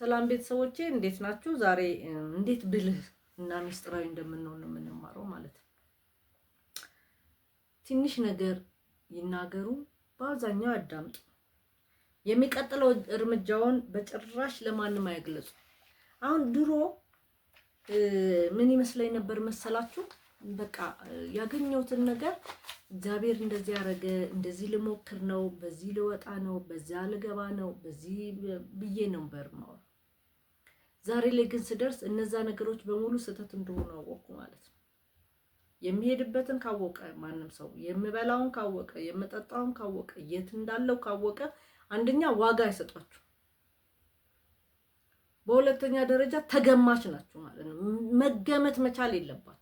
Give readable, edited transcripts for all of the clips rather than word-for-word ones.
ሰላም ቤተሰቦቼ እንዴት ናችሁ? ዛሬ እንዴት ብልህ እና ሚስጥራዊ እንደምንሆን ነው የምንማረው ማለት ነው። ትንሽ ነገር ይናገሩ፣ በአብዛኛው ያዳምጡ። የሚቀጥለው እርምጃውን በጭራሽ ለማንም አይግለጹ። አሁን ድሮ ምን ይመስለኝ ነበር መሰላችሁ? በቃ ያገኘሁትን ነገር እግዚአብሔር እንደዚህ ያደረገ፣ እንደዚህ ልሞክር ነው፣ በዚህ ልወጣ ነው፣ በዚያ ልገባ ነው፣ በዚህ ብዬ ነበር ነው። ዛሬ ላይ ግን ስደርስ እነዛ ነገሮች በሙሉ ስህተት እንደሆኑ አወቅኩ ማለት ነው። የሚሄድበትን ካወቀ ማንም ሰው የምበላውን ካወቀ የምጠጣውን ካወቀ የት እንዳለው ካወቀ አንደኛ ዋጋ አይሰጧችሁ፣ በሁለተኛ ደረጃ ተገማች ናችሁ ማለት ነው። መገመት መቻል የለባችሁ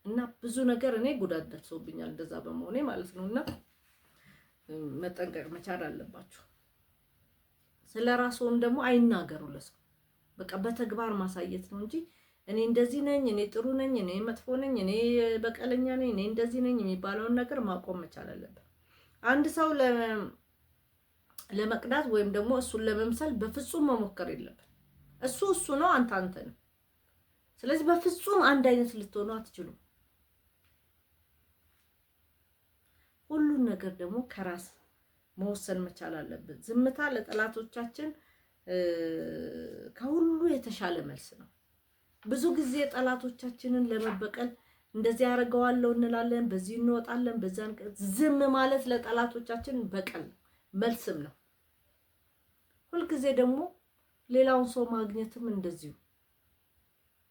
እና ብዙ ነገር እኔ ጉዳት ደርሶብኛል እንደዛ በመሆኔ ማለት ነውና መጠንቀቅ መቻል አለባችሁ። ስለራስዎም ደግሞ አይናገሩ ለሰው። በቃ በተግባር ማሳየት ነው እንጂ እኔ እንደዚህ ነኝ፣ እኔ ጥሩ ነኝ፣ እኔ መጥፎ ነኝ፣ እኔ በቀለኛ ነኝ፣ እኔ እንደዚህ ነኝ የሚባለውን ነገር ማቆም መቻል አለበት። አንድ ሰው ለመቅዳት ወይም ደግሞ እሱን ለመምሰል በፍጹም መሞከር የለበት። እሱ ነው፣ አንተ ነው። ስለዚህ በፍጹም አንድ አይነት ልትሆኑ አትችሉም። ሁሉን ነገር ደግሞ ከራስ መወሰን መቻል አለበት። ዝምታ ለጠላቶቻችን ከሁሉ የተሻለ መልስ ነው። ብዙ ጊዜ ጠላቶቻችንን ለመበቀል እንደዚህ ያደርገዋለሁ እንላለን፣ በዚህ እንወጣለን፣ በዛን ዝም ማለት ለጠላቶቻችን በቀል መልስም ነው። ሁልጊዜ ደግሞ ሌላውን ሰው ማግኘትም እንደዚሁ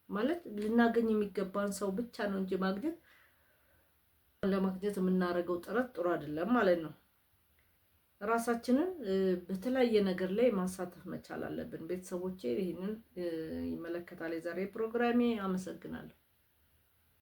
ማለት ልናገኝ የሚገባን ሰው ብቻ ነው እንጂ ለማግኘት የምናደርገው ጥረት ጥሩ አይደለም ማለት ነው። ራሳችንን በተለያየ ነገር ላይ ማሳተፍ መቻል አለብን። ቤተሰቦቼ ይሄንን ይመለከታል የዛሬ ፕሮግራሜ። አመሰግናለሁ።